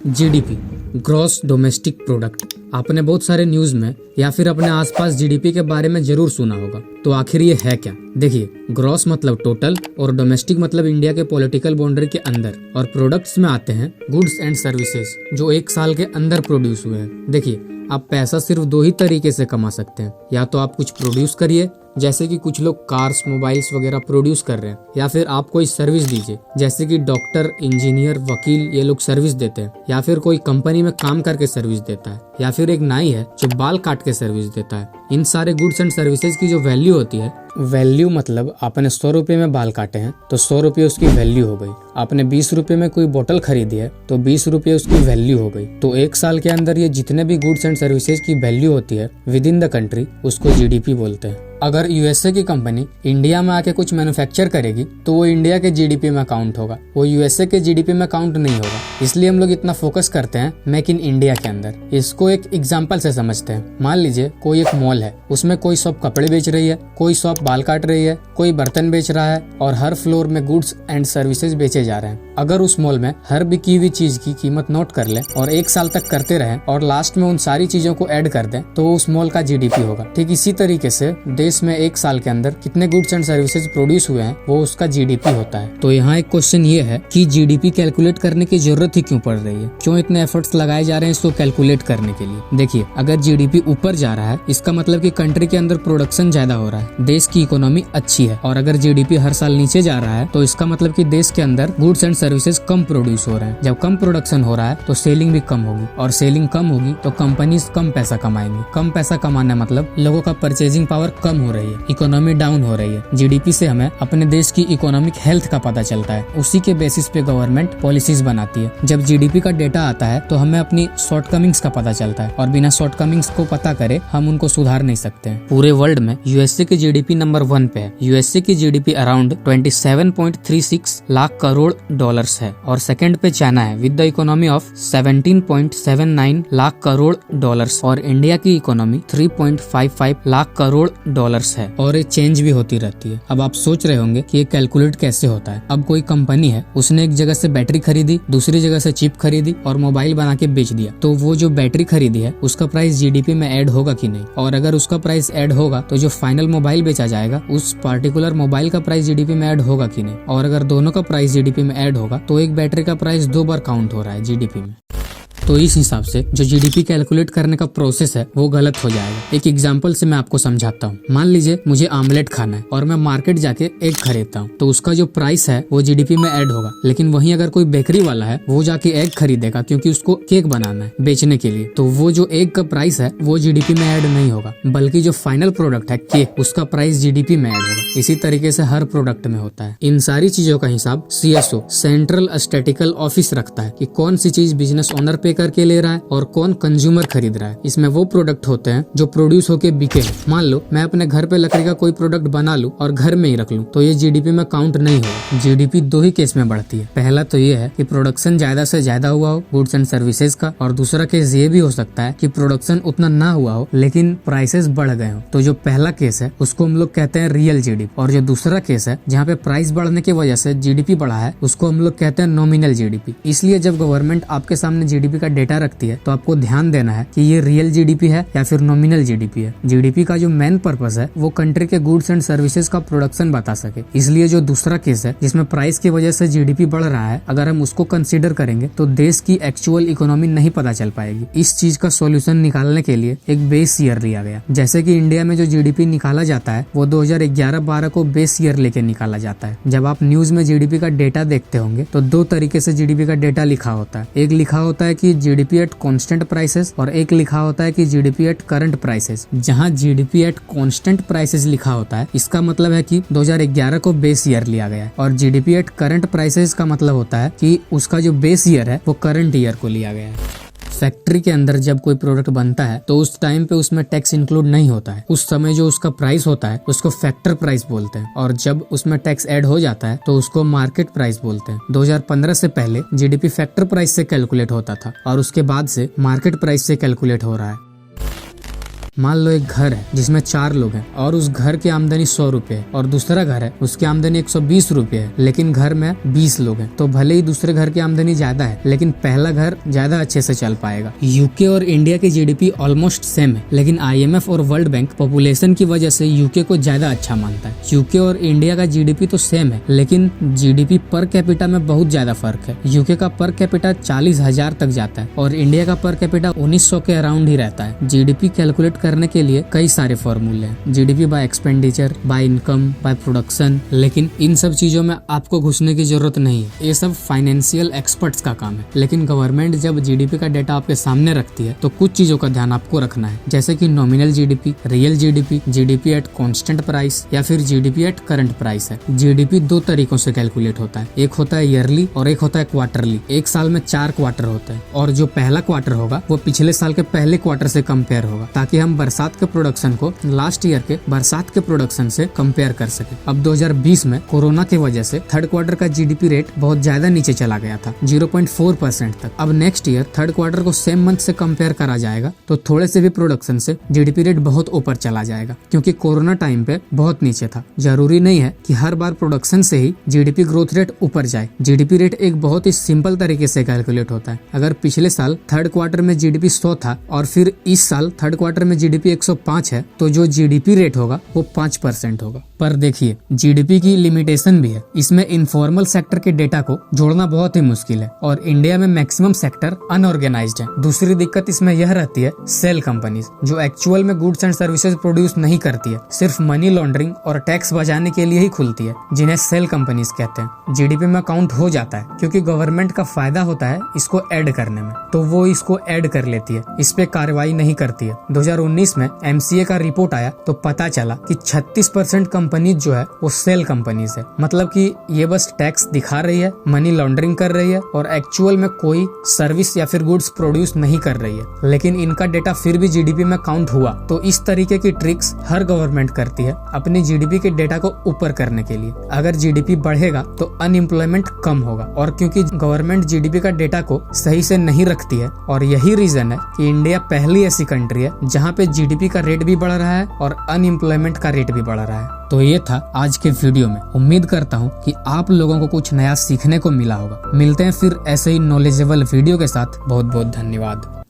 GDP, gross domestic product. आपने बहुत सारे न्यूज में या फिर अपने आसपास जीडीपी के बारे में जरूर सुना होगा। तो आखिर ये है क्या? देखिए, ग्रॉस मतलब टोटल और डोमेस्टिक मतलब इंडिया के पॉलिटिकल बाउंड्री के अंदर, और प्रोडक्ट्स में आते हैं गुड्स एंड सर्विसेज जो एक साल के अंदर प्रोड्यूस हुए हैं। देखिए, आप पैसा सिर्फ दो ही तरीके से कमा सकते हैं। या तो आप कुछ प्रोड्यूस करिए, जैसे कि कुछ लोग कार्स, मोबाइल्स वगैरह प्रोड्यूस कर रहे हैं, या फिर आप कोई सर्विस दीजिए, जैसे कि डॉक्टर, इंजीनियर, वकील, ये लोग सर्विस देते हैं, या फिर कोई कंपनी में काम करके सर्विस देता है, या फिर एक नाई है जो बाल काट के सर्विस देता है। इन सारे गुड्स एंड सर्विसेज की जो वैल्यू होती है, वैल्यू मतलब आपने 100 रुपए में बाल काटे हैं तो 100 रुपये उसकी वैल्यू हो गई। आपने 20 रुपए में कोई बोतल खरीदी है तो 20 रुपये उसकी वैल्यू हो गई। तो एक साल के अंदर ये जितने भी गुड्स एंड सर्विसेज की वैल्यू होती है विद इन द कंट्री, उसको जीडीपी बोलते हैं। अगर यूएसए की कंपनी इंडिया में आके कुछ मैन्युफैक्चर करेगी तो वो इंडिया के जीडीपी में काउंट होगा, वो यूएसए के जीडीपी में काउंट नहीं होगा। इसलिए हम लोग इतना फोकस करते हैं मेक इन इंडिया के अंदर। इसको एक एग्जांपल से समझते हैं। मान लीजिए कोई एक मॉल है, उसमें कोई शॉप कपड़े बेच रही है, कोई शॉप बाल काट रही है, कोई बर्तन बेच रहा है, और हर फ्लोर में गुड्स एंड सर्विसेज बेचे जा रहे हैं। अगर उस मॉल में हर बिकी हुई चीज की कीमत नोट कर ले और एक साल तक करते रहे और लास्ट में उन सारी चीजों को ऐड कर दें तो उस मॉल का जीडीपी होगा। ठीक इसी तरीके से देश में एक साल के अंदर कितने गुड्स एंड सर्विसेज प्रोड्यूस हुए हैं वो उसका जीडीपी होता है। तो यहाँ एक क्वेश्चन ये है कि जीडीपी कैलकुलेट करने की जरूरत ही क्यों पड़ रही है? क्यों इतने एफर्ट्स लगाए जा रहे हैं इसको कैलकुलेट करने के लिए? देखिए, अगर जीडीपी ऊपर जा रहा है इसका मतलब कि कंट्री के अंदर प्रोडक्शन ज्यादा हो रहा है, देश की इकोनॉमी अच्छी है। और अगर जीडीपी हर साल नीचे जा रहा है तो इसका मतलब कि देश के अंदर goods and services come produce हो रहे हैं। जब कम प्रोडक्शन हो रहा है तो सेलिंग भी कम होगी, और सेलिंग कम होगी तो कंपनीज कम पैसा कमाएंगी। कम पैसा कमाने मतलब लोगों का परचेजिंग पावर कम हो रही है, इकोनॉमी डाउन हो रही है। जीडीपी से हमें अपने देश की इकोनॉमिक हेल्थ का पता चलता है, उसी के बेसिस पे गवर्नमेंट पॉलिसीज बनाती है। जब जीडीपी का डेटा आता है तो हमें अपनी शॉर्टकमिंग्स का पता चलता है, और बिना शॉर्टकमिंग्स को पता करे हम उनको सुधार नहीं सकते हैं। पूरे वर्ल्ड में यूएसए की जीडीपी नंबर 1 पे है। यूएसए की GDP around 27.36 lakh crore dollars है, और सेकंड पे चाइना है with the economy of 17.79 lakh crore dollars, और इंडिया की इकोनॉमी 3.55 लाख करोड़ डॉलर्स है। और ये चेंज भी होती रहती है। अब आप सोच रहे होंगे कि ये कैलकुलेट कैसे होता है। अब कोई कंपनी है, उसने एक जगह से बैटरी खरीदी, दूसरी जगह से चिप खरीदी और मोबाइल बना के बेच दिया, तो वो जो बैटरी खरीदी है उसका प्राइस जीडीपी में ऐड होगा कि नहीं? और अगर उसका प्राइस ऐड होगा तो जो फाइनल मोबाइल बेचा जाएगा उस पार्टिकुलर मोबाइल का प्राइस जीडीपी में ऐड होगा कि नहीं? और अगर दोनों का प्राइस जीडीपी में ऐड होगा तो एक बैटरी का प्राइस 2 बार काउंट हो रहा है जीडीपी में। तो इस हिसाब से जो जीडीपी कैलकुलेट करने का प्रोसेस है वो गलत हो जाएगा। एक एग्जांपल से मैं आपको समझाता हूँ। मान लीजिए मुझे आमलेट खाना है और मैं मार्केट जाके एग खरीदता हूँ, तो उसका जो प्राइस है वो जीडीपी में ऐड होगा। लेकिन वहीं अगर कोई बेकरी वाला है वो जाके एग खरीदेगा क्योंकि उसको केक बनाना है बेचने के लिए, तो वो जो एग का प्राइस है वो जीडीपी में ऐड नहीं होगा, बल्कि जो फाइनल प्रोडक्ट है केक, उसका प्राइस जीडीपी में ऐड होगा। इसी तरीके से हर प्रोडक्ट में होता है। इन सारी चीजों का हिसाब सीएसओ, सेंट्रल स्टैटिस्टिकल ऑफिस, रखता है कि कौन सी चीज बिजनेस ओनर पे करके ले रहा है और कौन कंज्यूमर खरीद रहा है। इसमें वो प्रोडक्ट होते हैं जो प्रोड्यूस होके बिके। मान लो मैं अपने घर पे लकड़ी का कोई प्रोडक्ट बना लूं और घर में ही रख लूं, तो ये जीडीपी में काउंट नहीं होगा। जीडीपी दो ही केस में बढ़ती है। पहला तो ये है कि प्रोडक्शन ज्यादा से ज्यादा हुआ हो गुड्स एंड सर्विसेज का, और दूसरा केस ये भी हो सकता है कि प्रोडक्शन उतना ना हुआ हो लेकिन प्राइसेस बढ़ गए हो। तो जो पहला केस है उसको हम लोग कहते हैं रियल जीडीपी, और जो दूसरा केस है जहाँ पे प्राइस बढ़ने की वजह से जीडीपी बढ़ा है उसको हम लोग कहते हैं नॉमिनल जीडीपी। इसलिए जब गवर्नमेंट आपके सामने जीडीपी का डेटा रखती है तो आपको ध्यान देना है कि ये रियल जीडीपी है या फिर नॉमिनल जीडीपी है। जीडीपी का जो मेन पर्पस है वो कंट्री के गुड्स एंड सर्विसेज का प्रोडक्शन बता सके। इसलिए जो दूसरा केस है जिसमें प्राइस की वजह से जीडीपी बढ़ रहा है, अगर हम उसको कंसीडर करेंगे तो देश की एक्चुअल इकोनॉमी नहीं पता चल पाएगी। इस चीज का सोल्यूशन निकालने के लिए एक बेस ईयर लिया गया। जैसे कि इंडिया में जो जीडीपी निकाला जाता है वो 2011-12 को बेस ईयर लेके निकाला जाता है। जब आप न्यूज में जीडीपी का डेटा देखते होंगे तो दो तरीके से जीडीपी का डेटा लिखा होता है। एक लिखा होता है कि जीडीपी एट कांस्टेंट प्राइसेस, और एक लिखा होता है कि जीडीपी एट करंट प्राइसेस। जहां जीडीपी एट कांस्टेंट प्राइसेस लिखा होता है इसका मतलब है कि 2011 को बेस ईयर लिया गया है, और जीडीपी एट करंट प्राइसेस का मतलब होता है कि उसका जो बेस ईयर है वो करंट ईयर को लिया गया है। फैक्ट्री के अंदर जब कोई प्रोडक्ट बनता है तो उस टाइम पे उसमें टैक्स इंक्लूड नहीं होता है। उस समय जो उसका प्राइस होता है उसको फैक्टर प्राइस बोलते हैं, और जब उसमें टैक्स ऐड हो जाता है तो उसको मार्केट प्राइस बोलते हैं। 2015 से पहले जीडीपी फैक्टर प्राइस से कैलकुलेट होता था और उसके बाद से मार्केट प्राइस से कैलकुलेट हो रहा है। मान लो एक घर है जिसमें 4 लोग हैं और उस घर की आमदनी 100 रुपए है और दूसरा घर है उसकी आमदनी 120 रुपए है, लेकिन घर में 20 लोग हैं। तो भले ही दूसरे घर की आमदनी ज्यादा है लेकिन पहला घर ज्यादा अच्छे से चल पाएगा। यूके और इंडिया की जीडीपी ऑलमोस्ट सेम है, लेकिन आईएमएफ और वर्ल्ड बैंक पॉपुलेशन की वजह से यूके को ज्यादा अच्छा मानता है। यूके और इंडिया का जीडीपी तो सेम है, लेकिन जीडीपी पर कैपिटा में बहुत ज्यादा फर्क है। यूके का पर कैपिटा 40,000 तक जाता है और इंडिया का पर कैपिटा 1900 के अराउंड ही रहता है। जीडीपी कैलकुलेट करने के लिए कई सारे फॉर्मूले हैं, GDP by expenditure, by income, by production, लेकिन इन सब चीजों में आपको घुसने की जरूरत नहीं है, ये सब फाइनेंशियल एक्सपर्ट्स का काम है। लेकिन गवर्नमेंट जब जीडीपी का डेटा आपके सामने रखती है तो कुछ चीजों का ध्यान आपको रखना है, जैसे कि nominal GDP, real GDP, GDP at constant price या फिर जीडीपी एट करंट प्राइस है। जीडीपी 2 तरीकों से कैलकुलेट होता है, एक होता है ईयरली और एक होता है क्वार्टरली। एक साल में 4 क्वार्टर होते हैं और जो पहला क्वार्टर होगा वो पिछले साल के पहले क्वार्टर से कंपेयर होगा, ताकि हम बरसात के प्रोडक्शन को लास्ट ईयर के बरसात के प्रोडक्शन से कंपेयर कर सके। अब 2020 में कोरोना की वजह से थर्ड क्वार्टर का जीडीपी रेट बहुत ज्यादा नीचे चला गया था, 0.4% तक। अब नेक्स्ट ईयर थर्ड क्वार्टर को सेम मंथ से कंपेयर करा जाएगा तो थोड़े से भी प्रोडक्शन से जीडीपी रेट बहुत ऊपर चला जाएगा, क्योंकि कोरोना टाइम पे बहुत नीचे था। जरूरी नहीं है कि हर बार प्रोडक्शन से ही जीडीपी ग्रोथ रेट ऊपर जाए। जीडीपी रेट एक बहुत ही सिंपल तरीके से कैलकुलेट होता है। अगर पिछले साल थर्ड क्वार्टर में जीडीपी 100 था और फिर इस साल थर्ड क्वार्टर में जीडीपी 105 है, तो जो जीडीपी रेट होगा वो 5% होगा। पर देखिए, जीडीपी की लिमिटेशन भी है, इसमें इनफॉर्मल सेक्टर के डेटा को जोड़ना बहुत ही मुश्किल है और इंडिया में मैक्सिमम सेक्टर अनऑर्गेनाइज्ड है। दूसरी दिक्कत इसमें यह रहती है सेल कंपनीज, जो एक्चुअल में गुड्स एंड सर्विसेज प्रोड्यूस नहीं करती है, सिर्फ मनी लॉन्ड्रिंग और टैक्स बचाने के लिए ही खुलती है, जिन्हें सेल कंपनीज कहते हैं। जीडीपी में काउंट हो जाता है क्योंकि गवर्नमेंट का फायदा होता है इसको ऐड करने में, तो वो इसको ऐड कर लेती है, इस पे कार्रवाई नहीं करती है। 2019 में एमसीए का रिपोर्ट आया तो पता चला कि 36% कंपनीज जो है वो सेल कंपनीज है, मतलब कि ये बस टैक्स दिखा रही है, मनी लॉन्ड्रिंग कर रही है और एक्चुअल में कोई सर्विस या फिर गुड्स प्रोड्यूस नहीं कर रही है। लेकिन इनका डेटा फिर भी जीडीपी में काउंट हुआ। तो इस तरीके की ट्रिक्स हर गवर्नमेंट करती है अपनी जीडीपी के डेटा को ऊपर करने के लिए। अगर जीडीपी बढ़ेगा तो अनएम्प्लॉयमेंट कम होगा, और क्योंकि गवर्नमेंट जीडीपी का डेटा को सही से नहीं रखती है, और यही रीजन है कि इंडिया पहली ऐसी कंट्री है जहाँ पे जीडीपी का रेट भी बढ़ रहा है और अनएम्प्लॉयमेंट का रेट भी बढ़ रहा है। तो ये था आज के वीडियो में। उम्मीद करता हूँ कि आप लोगों को कुछ नया सीखने को मिला होगा। मिलते हैं फिर ऐसे ही नॉलेजेबल वीडियो के साथ। बहुत बहुत धन्यवाद।